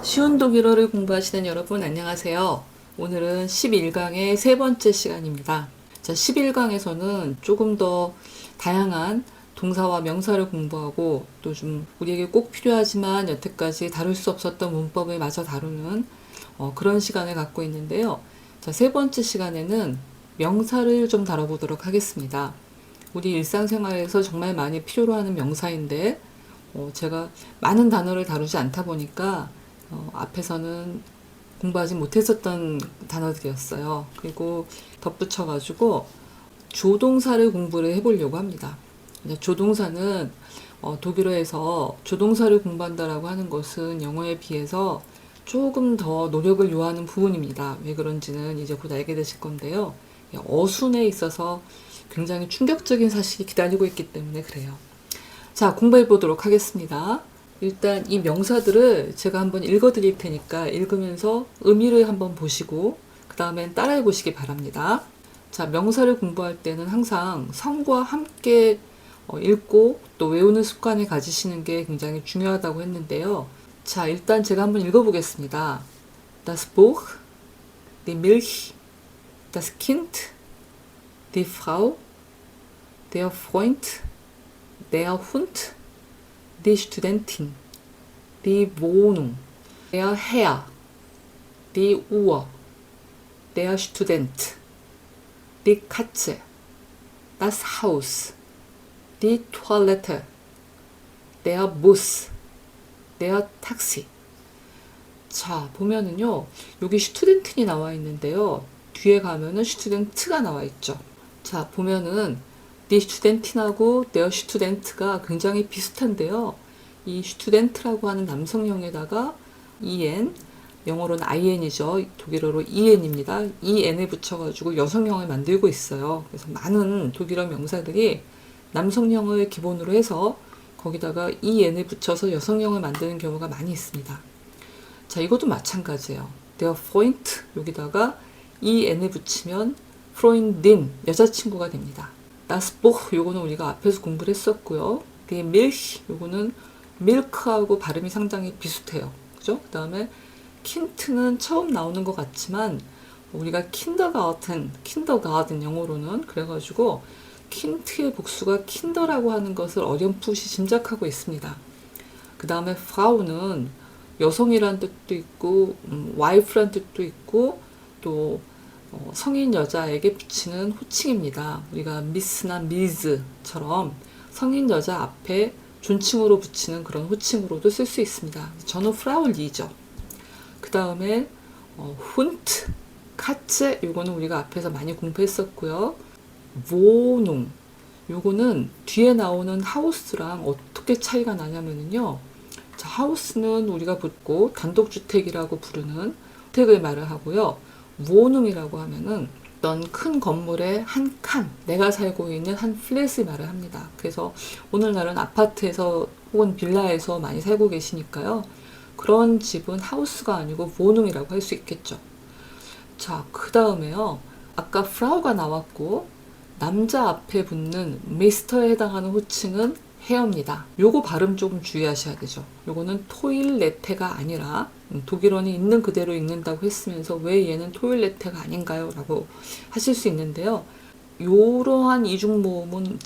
쉬운 독일어를 공부하시는 여러분 안녕하세요. 오늘은 11강의 세 번째 시간입니다. 자, 11강에서는 조금 더 다양한 동사와 명사를 공부하고 또 좀 우리에게 꼭 필요하지만 여태까지 다룰 수 없었던 문법을 마저 다루는 그런 시간을 갖고 있는데요. 자, 세 번째 시간에는 명사를 좀 다뤄보도록 하겠습니다. 우리 일상생활에서 정말 많이 필요로 하는 명사인데 제가 많은 단어를 다루지 않다 보니까 앞에서는 공부하지 못했었던 단어들이었어요. 그리고 덧붙여가지고 조동사를 공부를 해보려고 합니다. 조동사는 독일어에서 조동사를 공부한다라고 하는 것은 영어에 비해서 조금 더 노력을 요하는 부분입니다. 왜 그런지는 이제 곧 알게 되실 건데요. 어순에 있어서 굉장히 충격적인 사실이 기다리고 있기 때문에 그래요. 자, 공부해 보도록 하겠습니다. 일단 이 명사들을 제가 한번 읽어 드릴 테니까 읽으면서 의미를 한번 보시고 그 다음엔 따라해 보시기 바랍니다. 자, 명사를 공부할 때는 항상 성과 함께 읽고 또 외우는 습관을 가지시는 게 굉장히 중요하다고 했는데요. 자, 일단 제가 한번 읽어 보겠습니다. Das Buch, die Milch, das Kind, die Frau, der Freund, der Hund, die Studentin, die Wohnung, der Herr, die Uhr, der Student, die Katze, das Haus, die Toilette, der Bus, der Taxi. 자, 보면은요, 여기 스튜덴틴이 나와 있는데요. 뒤에 가면은 스튜던트가 나와 있죠. 자, 보면은 die Studentin하고 der Student가 굉장히 비슷한데요. 이 Student라고 하는 남성형에다가 en, 영어로는 in이죠. 독일어로 en입니다. en을 붙여가지고 여성형을 만들고 있어요. 그래서 많은 독일어 명사들이 남성형을 기본으로 해서 거기다가 en을 붙여서 여성형을 만드는 경우가 많이 있습니다. 자, 이것도 마찬가지예요. der Freund, 여기다가 en을 붙이면 Freundin, 여자친구가 됩니다. Das Buch, 요거는 우리가 앞에서 공부를 했었고요. Die Milch, 요거는 milk하고 발음이 상당히 비슷해요. 그죠? 그 다음에 Kind는 처음 나오는 것 같지만 우리가 kindergarten 영어로는 그래가지고 kind의 복수가 kinder라고 하는 것을 어렴풋이 짐작하고 있습니다. 그 다음에 Frau는 여성이란 뜻도 있고 wife란 뜻도 있고 또 성인 여자에게 붙이는 호칭입니다. 우리가 미스나 미즈처럼 성인 여자 앞에 존칭으로 붙이는 그런 호칭으로도 쓸 수 있습니다. 저는 프라울리죠. 그 다음에 훈트, 카츠, 요거는 우리가 앞에서 많이 공부했었고요. wohnung, 요거는 뒤에 나오는 하우스랑 어떻게 차이가 나냐면요. 자, 하우스는 우리가 붙고 단독주택이라고 부르는 주택을 말을 하고요. wohnung이라고 하면은 어떤 큰 건물의 한 칸, 내가 살고 있는 한 플랫을 말을 합니다. 그래서 오늘날은 아파트에서 혹은 빌라에서 많이 살고 계시니까요. 그런 집은 하우스가 아니고 wohnung이라고 할 수 있겠죠. 자, 그 다음에요. 아까 프라우가 나왔고 남자 앞에 붙는 미스터에 해당하는 호칭은 헤어입니다. 요거 발음 조금 주의하셔야 되죠. 요거는 토일레테가 아니라 독일어는 있는 그대로 읽는다고 했으면서 왜 얘는 토일레테가 아닌가요? 라고 하실 수 있는데요. 요러한 이중모음은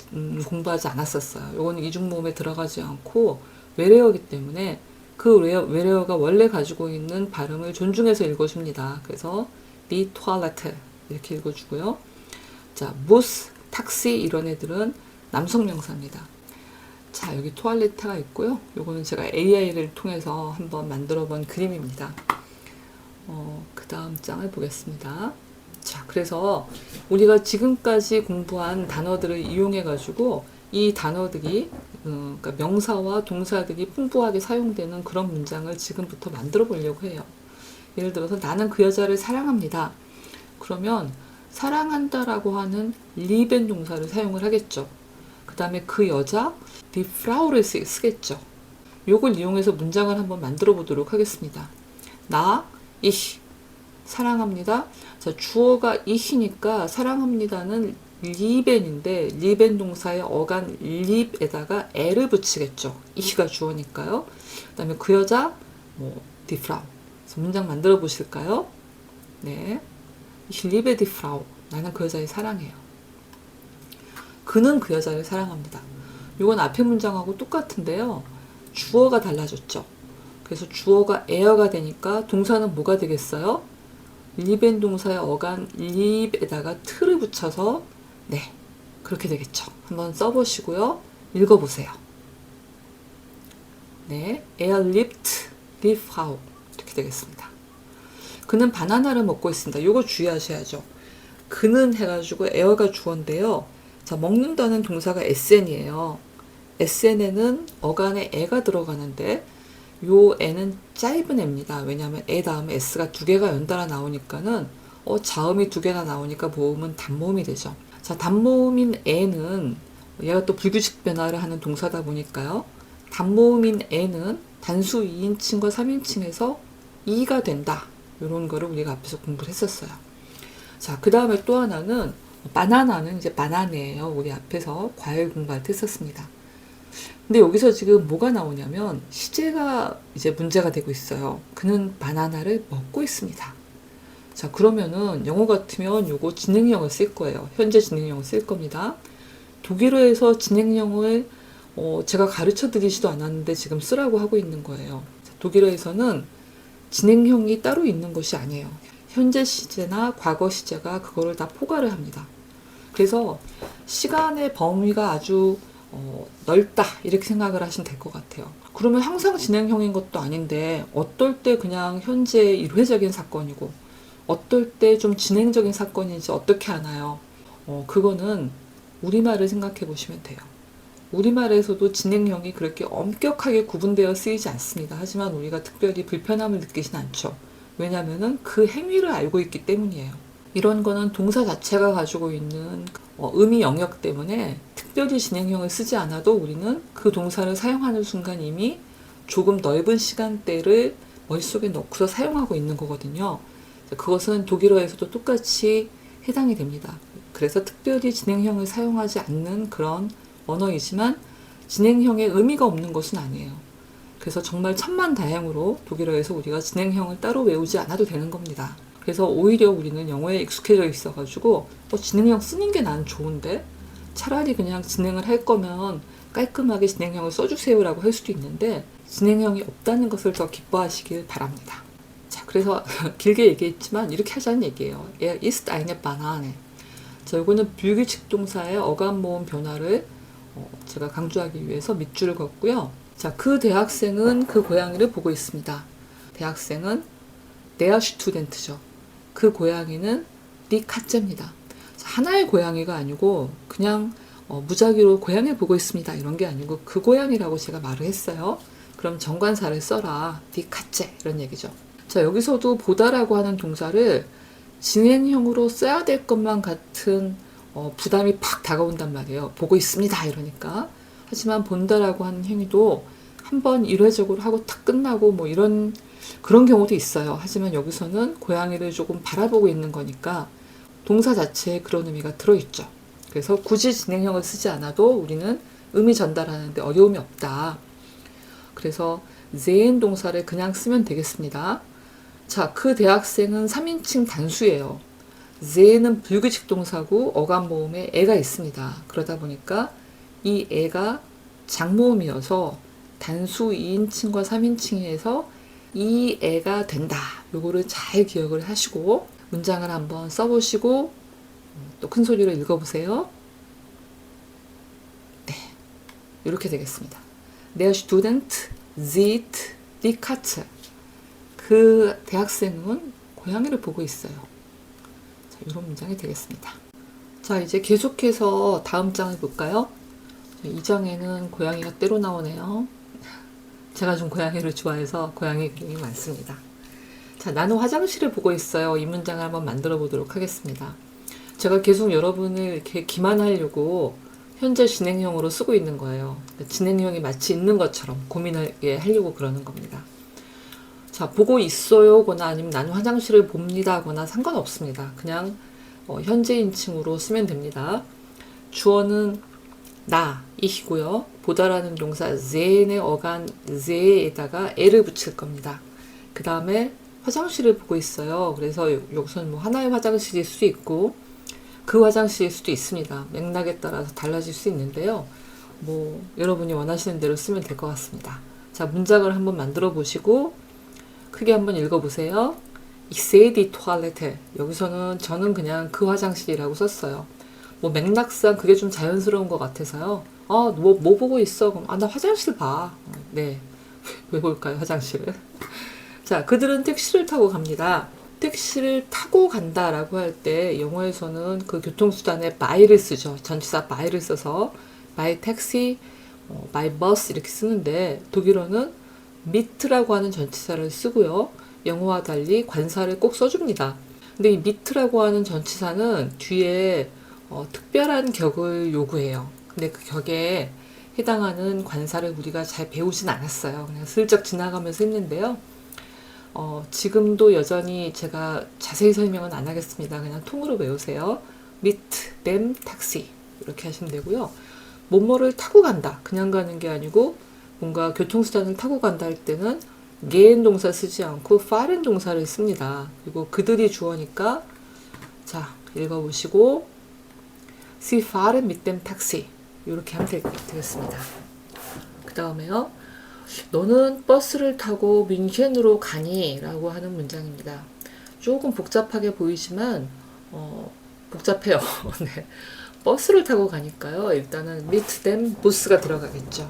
공부하지 않았었어요. 요거는 이중모음에 들어가지 않고 외래어이기 때문에 그 외래어가 원래 가지고 있는 발음을 존중해서 읽어줍니다. 그래서 die Toilette 이렇게 읽어주고요. 자, Bus, 탁시 이런 애들은 남성 명사입니다. 자, 여기 토일레트가 있고요. 요거는 제가 AI를 통해서 한번 만들어 본 그림입니다. 그 다음 장을 보겠습니다. 자, 그래서 우리가 지금까지 공부한 단어들을 이용해 가지고 이 단어들이 그러니까 명사와 동사들이 풍부하게 사용되는 그런 문장을 지금부터 만들어 보려고 해요. 예를 들어서 나는 그 여자를 사랑합니다. 그러면 사랑한다라고 하는 lieben 동사를 사용을 하겠죠. 그 다음에 그 여자, die Frau를 쓰겠죠. 요걸 이용해서 문장을 한번 만들어 보도록 하겠습니다. 나, ich, 사랑합니다. 자, 주어가 ich니까 사랑합니다는 lieben인데 lieben 동사의 어간 lieb에다가 l을 붙이겠죠. ich가 주어니까요. 그 다음에 그 여자, die Frau. 그래서 문장 만들어 보실까요? 네. Ich liebe die Frau. 나는 그 여자를 사랑해요. 그는 그 여자를 사랑합니다. 이건 앞에 문장하고 똑같은데요. 주어가 달라졌죠. 그래서 주어가 에어가 되니까 동사는 뭐가 되겠어요? 리벤 동사의 어간 립에다가 트를 붙여서 네, 그렇게 되겠죠. 한번 써보시고요. 읽어보세요. 네, er liebt die Frau 이렇게 되겠습니다. 그는 바나나를 먹고 있습니다. 이거 주의하셔야죠. 그는 해가지고 에어가 주어인데요. 자, 먹는다는 동사가 sn이에요. sn에는 어간에 에가 들어가는데 요 에는 짧은 에입니다. 왜냐하면 에 다음에 s가 두 개가 연달아 나오니까는 자음이 두 개나 나오니까 모음은 단모음이 되죠. 자, 단모음인 에는 얘가 또 불규칙 변화를 하는 동사다 보니까요. 단모음인 에는 단수 2인칭과 3인칭에서 2가 된다. 이런 거를 우리가 앞에서 공부를 했었어요. 자, 그 다음에 또 하나는 바나나는 이제 바나네예요. 우리 앞에서 과일 공부할 때 했었습니다. 근데 여기서 지금 뭐가 나오냐면 시제가 이제 문제가 되고 있어요. 그는 바나나를 먹고 있습니다. 자, 그러면은 영어 같으면 요거 진행형을 쓸 거예요. 현재 진행형을 쓸 겁니다. 독일어에서 진행형을 제가 가르쳐 드리지도 않았는데 지금 쓰라고 하고 있는 거예요. 자, 독일어에서는 진행형이 따로 있는 것이 아니에요. 현재 시제나 과거 시제가 그거를 다 포괄을 합니다. 그래서 시간의 범위가 아주 넓다 이렇게 생각을 하시면 될 것 같아요. 그러면 항상 진행형인 것도 아닌데 어떨 때 그냥 현재 일회적인 사건이고 어떨 때 좀 진행적인 사건인지 어떻게 하나요? 그거는 우리말을 생각해 보시면 돼요. 우리말에서도 진행형이 그렇게 엄격하게 구분되어 쓰이지 않습니다. 하지만 우리가 특별히 불편함을 느끼진 않죠. 왜냐하면 그 행위를 알고 있기 때문이에요. 이런 거는 동사 자체가 가지고 있는 의미 영역 때문에 특별히 진행형을 쓰지 않아도 우리는 그 동사를 사용하는 순간 이미 조금 넓은 시간대를 머릿속에 넣고서 사용하고 있는 거거든요. 그것은 독일어에서도 똑같이 해당이 됩니다. 그래서 특별히 진행형을 사용하지 않는 그런 언어이지만 진행형의 의미가 없는 것은 아니에요. 그래서 정말 천만다행으로 독일어에서 우리가 진행형을 따로 외우지 않아도 되는 겁니다. 그래서 오히려 우리는 영어에 익숙해져 있어가지고 진행형 쓰는 게 난 좋은데 차라리 그냥 진행을 할 거면 깔끔하게 진행형을 써주세요라고 할 수도 있는데 진행형이 없다는 것을 더 기뻐하시길 바랍니다. 자, 그래서 길게 얘기했지만 이렇게 하자는 얘기예요. Er ist eine Banane. 자, 이거는 불규칙 동사의 어감 모음 변화를 제가 강조하기 위해서 밑줄을 걷고요. 자, 그 대학생은 그 고양이를 보고 있습니다. 대학생은 der Student죠. 그 고양이는 die Katze입니다. 하나의 고양이가 아니고 그냥 무작위로 고양이를 보고 있습니다. 이런 게 아니고 그 고양이라고 제가 말을 했어요. 그럼 정관사를 써라. die Katze 이런 얘기죠. 자, 여기서도 보다라고 하는 동사를 진행형으로 써야 될 것만 같은 부담이 팍 다가온단 말이에요. 보고 있습니다. 이러니까. 하지만 본다라고 하는 행위도 한번 일회적으로 하고 탁 끝나고 뭐 이런 그런 경우도 있어요. 하지만 여기서는 고양이를 조금 바라보고 있는 거니까 동사 자체에 그런 의미가 들어있죠. 그래서 굳이 진행형을 쓰지 않아도 우리는 의미 전달하는데 어려움이 없다. 그래서 sehen 동사를 그냥 쓰면 되겠습니다. 자, 그 대학생은 3인칭 단수예요. sehen은 불규칙 동사고 어감 모음에 애가 있습니다. 그러다 보니까 이 애가 장모음이어서 단수 2인칭과 3인칭에서 이 애가 된다. 요거를 잘 기억을 하시고 문장을 한번 써보시고 또 큰 소리로 읽어보세요. 네, 이렇게 되겠습니다. Der Student sieht die Katze. 그 대학생은 고양이를 보고 있어요. 자, 이런 문장이 되겠습니다. 자, 이제 계속해서 다음 장을 볼까요? 이 장에는 고양이가 때로 나오네요. 제가 좀 고양이를 좋아해서 고양이 그림이 많습니다. 자, 나는 화장실을 보고 있어요. 이 문장을 한번 만들어 보도록 하겠습니다. 제가 계속 여러분을 이렇게 기만하려고 현재 진행형으로 쓰고 있는 거예요. 진행형이 마치 있는 것처럼 고민하게 하려고 그러는 겁니다. 자, 보고 있어요 거나 아니면 나는 화장실을 봅니다 거나 상관없습니다. 그냥 현재 인칭으로 쓰면 됩니다. 주어는 나, 이시고요. 보다라는 동사 sehen의 어간 se에다가 에를 붙일 겁니다. 그 다음에 화장실을 보고 있어요. 그래서 여기서는 뭐 하나의 화장실일 수도 있고 그 화장실일 수도 있습니다. 맥락에 따라서 달라질 수 있는데요. 뭐 여러분이 원하시는 대로 쓰면 될 것 같습니다. 자, 문장을 한번 만들어 보시고 크게 한번 읽어보세요. Ich sehe die Toilette. 여기서는 저는 그냥 그 화장실이라고 썼어요. 뭐 맥락상 그게 좀 자연스러운 것 같아서요. 뭐 보고 있어? 그럼 나 화장실 봐. 네. 왜 볼까요, 화장실을? 자, 그들은 택시를 타고 갑니다. 택시를 타고 간다라고 할 때 영어에서는 그 교통수단에 by를 쓰죠. 전치사 by를 써서 by taxi, by bus 이렇게 쓰는데 독일어는 mit라고 하는 전치사를 쓰고요. 영어와 달리 관사를 꼭 써줍니다. 근데 이 mit라고 하는 전치사는 뒤에 특별한 격을 요구해요. 근데 그 격에 해당하는 관사를 우리가 잘 배우진 않았어요. 그냥 슬쩍 지나가면서 했는데요. 지금도 여전히 제가 자세히 설명은 안 하겠습니다. 그냥 통으로 외우세요. meet them taxi 이렇게 하시면 되고요. 뭐뭐를 타고 간다. 그냥 가는 게 아니고 뭔가 교통수단을 타고 간다 할 때는 gehen 동사 쓰지 않고 fahren 동사를 씁니다. 그리고 그들이 주어니까 자, 읽어보시고 Sie fahren mit dem taxi 이렇게 하면 되겠습니다. 그 다음에요. 너는 버스를 타고 뮌헨으로 가니? 라고 하는 문장입니다. 조금 복잡하게 보이지만 복잡해요. 네. 버스를 타고 가니까요. 일단은 mit dem Bus가 들어가겠죠.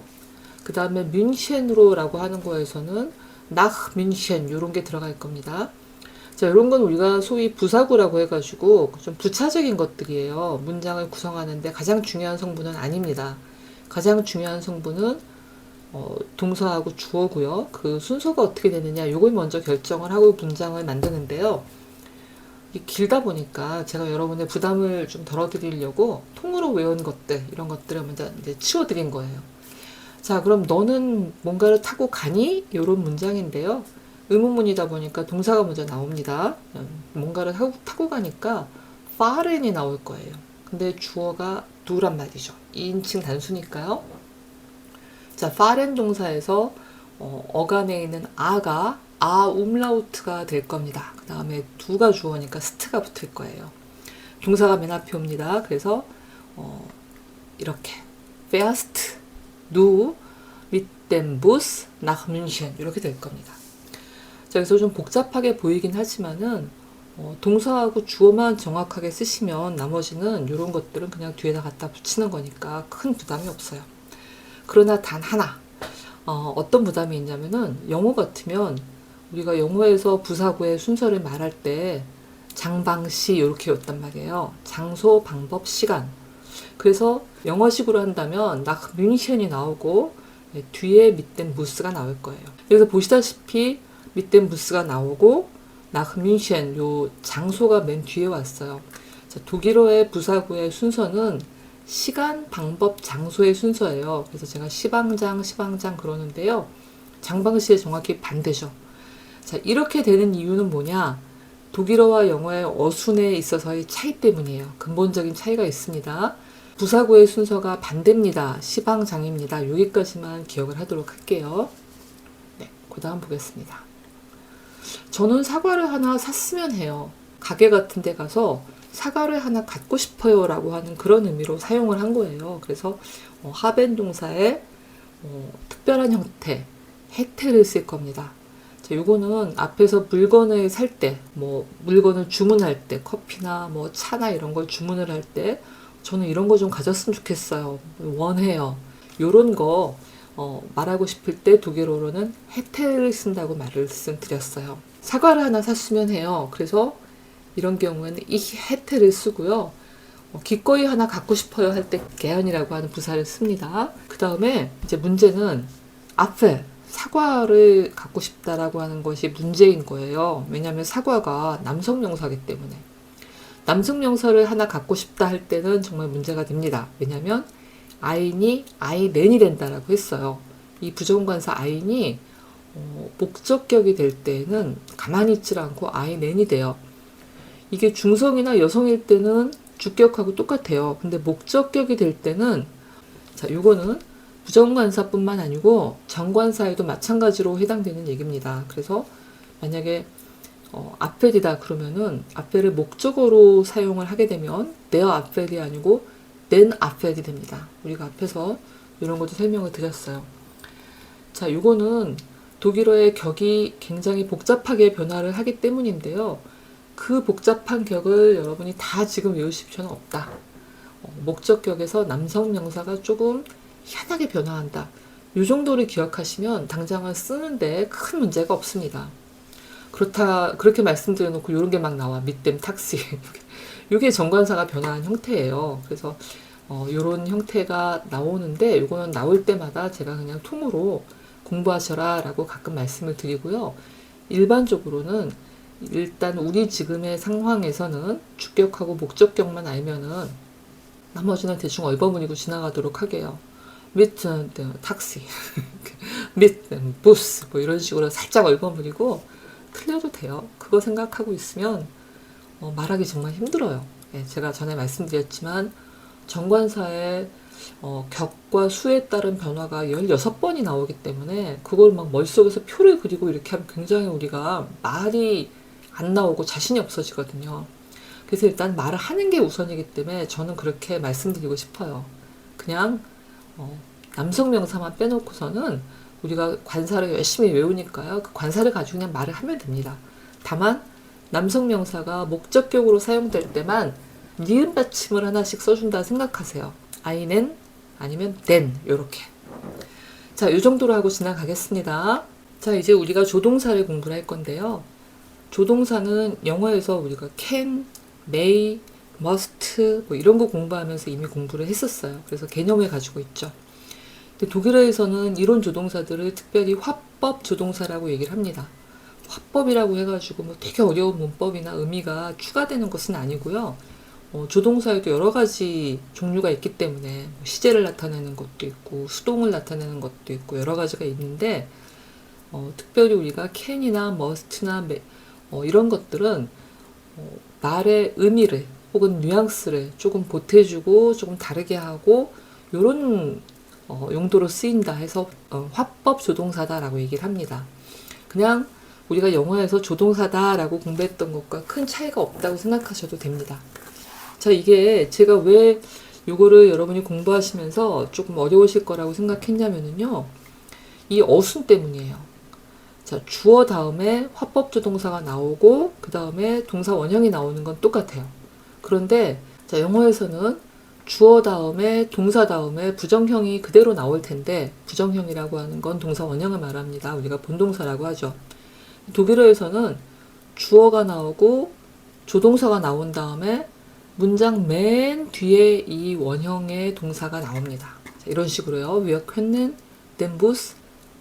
그 다음에 뮌헨으로 라고 하는 거에서는 nach München 이런 게 들어갈 겁니다. 자, 이런 건 우리가 소위 부사구라고 해가지고 좀 부차적인 것들이에요. 문장을 구성하는데 가장 중요한 성분은 아닙니다. 가장 중요한 성분은 동사하고 주어고요. 그 순서가 어떻게 되느냐 이걸 먼저 결정을 하고 문장을 만드는데요. 길다 보니까 제가 여러분의 부담을 좀 덜어드리려고 통으로 외운 것들 이런 것들을 먼저 이제 치워드린 거예요. 자, 그럼 너는 뭔가를 타고 가니? 이런 문장인데요. 의문문이다 보니까 동사가 먼저 나옵니다. 뭔가를 타고 가니까 fahren이 나올 거예요. 근데 주어가 du란 말이죠. 2인칭 단수니까요. 자, fahren 동사에서 어간에 있는 아가 umlaut가 될 겁니다. 그 다음에 du가 주어니까 st가 붙을 거예요. 동사가 맨 앞에 옵니다. 그래서 이렇게 fährst du mit dem Bus nach München 이렇게 될 겁니다. 자, 그래서 좀 복잡하게 보이긴 하지만은 동사하고 주어만 정확하게 쓰시면 나머지는 이런 것들은 그냥 뒤에다 갖다 붙이는 거니까 큰 부담이 없어요. 그러나 단 하나 어떤 부담이 있냐면은 영어 같으면 우리가 영어에서 부사구의 순서를 말할 때 장방시 이렇게 였단 말이에요. 장소, 방법, 시간. 그래서 영어식으로 한다면 nach 뮌헨이 나오고 뒤에 밑된 무스가 나올 거예요. 여기서 보시다시피 밑된 부스가 나오고 nach 뮌헨 요 장소가 맨 뒤에 왔어요. 자, 독일어의 부사구의 순서는 시간, 방법, 장소의 순서예요. 그래서 제가 시방장 그러는데요. 장방시의 정확히 반대죠. 자, 이렇게 되는 이유는 뭐냐? 독일어와 영어의 어순에 있어서의 차이 때문이에요. 근본적인 차이가 있습니다. 부사구의 순서가 반대입니다. 시방장입니다. 여기까지만 기억을 하도록 할게요. 네, 그 다음 보겠습니다. 저는 사과를 하나 샀으면 해요. 가게 같은 데 가서 사과를 하나 갖고 싶어요 라고 하는 그런 의미로 사용을 한 거예요. 그래서 하벤 동사의 특별한 형태, 해태를 쓸 겁니다. 자, 요거는 앞에서 물건을 살 때, 뭐 물건을 주문할 때, 커피나 뭐 차나 이런 걸 주문을 할 때 저는 이런 거 좀 가졌으면 좋겠어요. 원해요. 요런 거 말하고 싶을 때 독일어로는 해태를 쓴다고 말씀드렸어요. 사과를 하나 샀으면 해요. 그래서 이런 경우에는 이 해태를 쓰고요. 기꺼이 하나 갖고 싶어요 할 때 개연이라고 하는 부사를 씁니다. 그 다음에 이제 문제는 앞에 사과를 갖고 싶다라고 하는 것이 문제인 거예요. 왜냐하면 사과가 남성 명사이기 때문에. 남성 명사를 하나 갖고 싶다 할 때는 정말 문제가 됩니다. 왜냐하면 아인이 아이넨이 된다라고 했어요. 이 부정관사 아인이 목적격이 될 때는 가만히 있질 않고 아이넨이 돼요. 이게 중성이나 여성일 때는 주격하고 똑같아요. 근데 목적격이 될 때는 자, 요거는 부정관사뿐만 아니고 정관사에도 마찬가지로 해당되는 얘기입니다. 그래서 만약에 아펠이다 그러면은 아펠을 목적어로 사용을 하게 되면 their 아펠이 아니고 nen 아펠이 됩니다. 우리가 앞에서 이런 것도 설명을 드렸어요. 자, 이거는 독일어의 격이 굉장히 복잡하게 변화를 하기 때문인데요. 그 복잡한 격을 여러분이 다 지금 외우실 필요는 없다. 목적격에서 남성 명사가 조금 희한하게 변화한다. 이 정도를 기억하시면 당장은 쓰는데 큰 문제가 없습니다. 그렇게 말씀드려놓고 이런 게 막 나와. 밑댐 탁시. 이게 정관사가 변화한 형태예요. 그래서 이런 형태가 나오는데 이거는 나올 때마다 제가 그냥 통으로 공부하셔라 라고 가끔 말씀을 드리고요. 일반적으로는 일단 우리 지금의 상황에서는 주격하고 목적격만 알면은 나머지는 대충 얼버무리고 지나가도록 하게요. 미튼 탁시, 미튼 부스 뭐 이런 식으로 살짝 얼버무리고 틀려도 돼요. 그거 생각하고 있으면 말하기 정말 힘들어요. 예, 제가 전에 말씀드렸지만 정관사의 격과 수에 따른 변화가 16번이 나오기 때문에 그걸 막 머릿속에서 표를 그리고 이렇게 하면 굉장히 우리가 말이 안 나오고 자신이 없어지거든요. 그래서 일단 말을 하는 게 우선이기 때문에 저는 그렇게 말씀드리고 싶어요. 그냥 남성 명사만 빼놓고서는 우리가 관사를 열심히 외우니까요. 그 관사를 가지고 그냥 말을 하면 됩니다. 다만 남성 명사가 목적격으로 사용될 때만 니은 받침을 하나씩 써준다 생각하세요. I는 아니면 then 요렇게. 자, 요 정도로 하고 지나가겠습니다. 자, 이제 우리가 조동사를 공부를 할 건데요. 조동사는 영어에서 우리가 can, may, must 뭐 이런 거 공부하면서 이미 공부를 했었어요. 그래서 개념을 가지고 있죠. 근데 독일어에서는 이런 조동사들을 특별히 화법 조동사라고 얘기를 합니다. 화법이라고 해가지고 뭐 되게 어려운 문법이나 의미가 추가되는 것은 아니고요. 조동사에도 여러 가지 종류가 있기 때문에 뭐 시제를 나타내는 것도 있고 수동을 나타내는 것도 있고 여러 가지가 있는데 특별히 우리가 can이나 must나 이런 것들은 말의 의미를 혹은 뉘앙스를 조금 보태주고 조금 다르게 하고 요런 용도로 쓰인다 해서 화법 조동사다라고 얘기를 합니다. 그냥 우리가 영어에서 조동사다라고 공부했던 것과 큰 차이가 없다고 생각하셔도 됩니다. 자, 이게 제가 왜 요거를 여러분이 공부하시면서 조금 어려우실 거라고 생각했냐면요. 이 어순 때문이에요. 자, 주어 다음에 화법 조동사가 나오고 그 다음에 동사 원형이 나오는 건 똑같아요. 그런데 자, 영어에서는 주어 다음에 동사 다음에 부정형이 그대로 나올 텐데 부정형이라고 하는 건 동사 원형을 말합니다. 우리가 본동사라고 하죠. 독일어에서는 주어가 나오고 조동사가 나온 다음에 문장 맨 뒤에 이 원형의 동사가 나옵니다. 자, 이런 식으로요. Wir können den Bus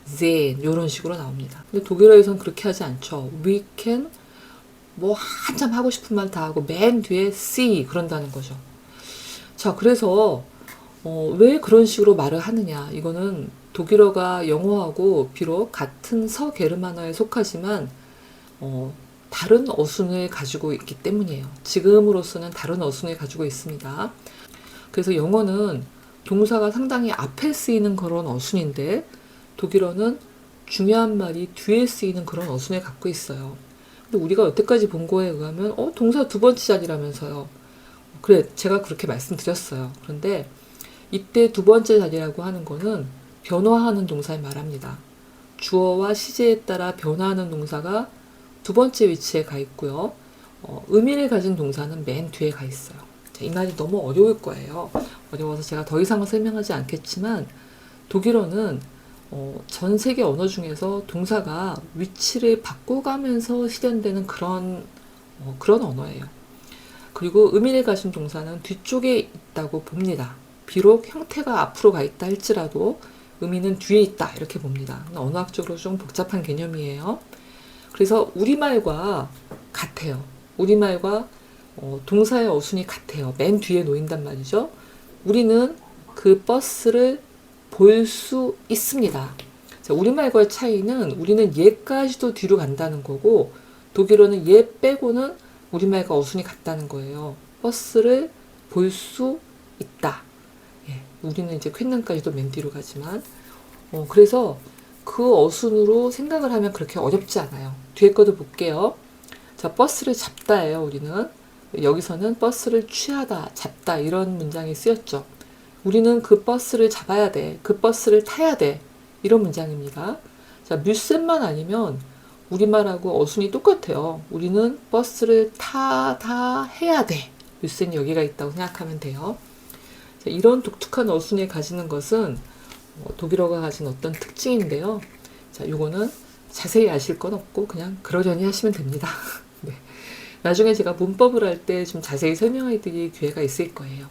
sehen 이런 식으로 나옵니다. 근데 독일어에서는 그렇게 하지 않죠. We can 뭐 한참 하고 싶은 말 다 하고 맨 뒤에 see 그런다는 거죠. 자, 그래서 왜 그런 식으로 말을 하느냐. 이거는 독일어가 영어하고 비록 같은 서게르만어에 속하지만 다른 어순을 가지고 있기 때문이에요. 지금으로서는 다른 어순을 가지고 있습니다. 그래서 영어는 동사가 상당히 앞에 쓰이는 그런 어순인데 독일어는 중요한 말이 뒤에 쓰이는 그런 어순을 갖고 있어요. 근데 우리가 여태까지 본 거에 의하면 동사 두 번째 자리라면서요. 그래, 제가 그렇게 말씀드렸어요. 그런데 이때 두 번째 자리라고 하는 거는 변화하는 동사를 말합니다. 주어와 시제에 따라 변화하는 동사가 두 번째 위치에 가 있고요. 의미를 가진 동사는 맨 뒤에 가 있어요. 자, 이 말이 너무 어려울 거예요. 어려워서 제가 더 이상은 설명하지 않겠지만 독일어는 전 세계 언어 중에서 동사가 위치를 바꿔가면서 실현되는 그런 언어예요. 그리고 의미를 가진 동사는 뒤쪽에 있다고 봅니다. 비록 형태가 앞으로 가 있다 할지라도 의미는 뒤에 있다 이렇게 봅니다. 언어학적으로 좀 복잡한 개념이에요. 그래서 우리말과 같아요. 우리말과 동사의 어순이 같아요. 맨 뒤에 놓인단 말이죠. 우리는 그 버스를 볼 수 있습니다. 자, 우리말과의 차이는 우리는 얘까지도 뒤로 간다는 거고 독일어는 얘 빼고는 우리말과 어순이 같다는 거예요. 버스를 볼 수 있다. 예, 우리는 이제 퀼능까지도 맨 뒤로 가지만 그래서 그 어순으로 생각을 하면 그렇게 어렵지 않아요. 뒤에 거도 볼게요. 자, 버스를 잡다예요, 우리는. 여기서는 버스를 취하다, 잡다 이런 문장이 쓰였죠. 우리는 그 버스를 잡아야 돼. 그 버스를 타야 돼. 이런 문장입니다. 자, 뮤센만 아니면 우리말하고 어순이 똑같아요. 우리는 버스를 타다 해야 돼. 뮤센이 여기가 있다고 생각하면 돼요. 자, 이런 독특한 어순이 가지는 것은 독일어가 가진 어떤 특징인데요. 자, 요거는 자세히 아실 건 없고 그냥 그러려니 하시면 됩니다. 네. 나중에 제가 문법을 할 때 좀 자세히 설명해 드릴 기회가 있을 거예요.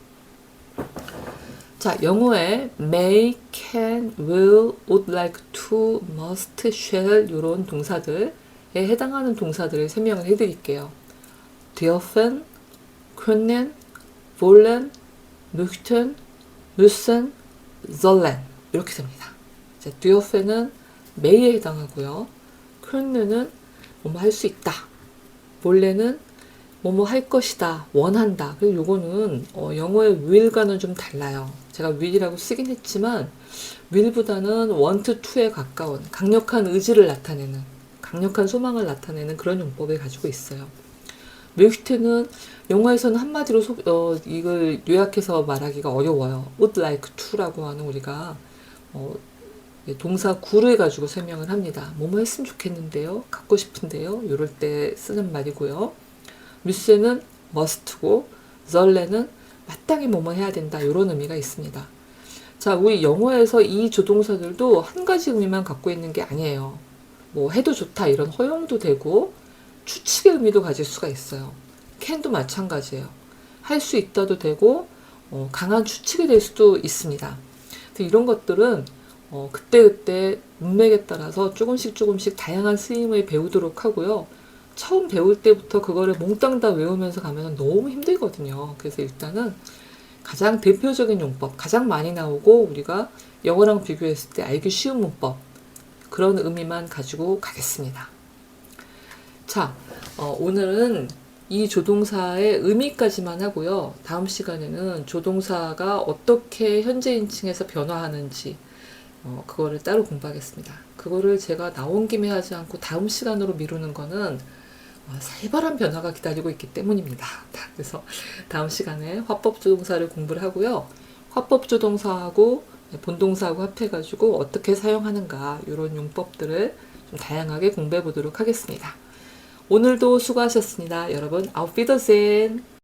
자, 영어에 may, can, will, would like to, must, shall 이런 동사들에 해당하는 동사들을 설명을 해드릴게요. dürfen, können, wollen, möchten, müssen, sollen 이렇게 됩니다. 자, dürfen은 may에 해당하고요. können은 뭐뭐 할 수 있다. wollen은 뭐뭐 할 것이다, 원한다. 그리고 요거는 영어의 will과는 좀 달라요. 제가 will이라고 쓰긴 했지만 will보다는 want to에 가까운 강력한 의지를 나타내는, 강력한 소망을 나타내는 그런 용법을 가지고 있어요. möchte는 영어에서는 한마디로 이걸 요약해서 말하기가 어려워요. would like to라고 하는 우리가 동사 구를 가지고 설명을 합니다. 뭐뭐 했으면 좋겠는데요, 갖고 싶은데요, 이럴 때 쓰는 말이고요. müssen은 must고 sollen은 마땅히 뭐뭐 해야 된다 이런 의미가 있습니다. 자, 우리 영어에서 이 조동사들도 한 가지 의미만 갖고 있는 게 아니에요. 뭐 해도 좋다 이런 허용도 되고 추측의 의미도 가질 수가 있어요. can도 마찬가지예요. 할 수 있다도 되고 강한 추측이 될 수도 있습니다. 이런 것들은 그때그때 문맥에 따라서 조금씩 다양한 쓰임을 배우도록 하고요. 처음 배울 때부터 그거를 몽땅 다 외우면서 가면 너무 힘들거든요. 그래서 일단은 가장 대표적인 용법, 가장 많이 나오고 우리가 영어랑 비교했을 때 알기 쉬운 문법, 그런 의미만 가지고 가겠습니다. 자, 오늘은 이 조동사의 의미까지만 하고요. 다음 시간에는 조동사가 어떻게 현재 인칭에서 변화하는지 그거를 따로 공부하겠습니다. 그거를 제가 나온 김에 하지 않고 다음 시간으로 미루는 거는 살벌한 변화가 기다리고 있기 때문입니다. 그래서 다음 시간에 화법조동사를 공부를 하고요. 화법조동사하고 본동사하고 합해가지고 어떻게 사용하는가 이런 용법들을 좀 다양하게 공부해 보도록 하겠습니다. 오늘도 수고하셨습니다. 여러분, auf Wiedersehen!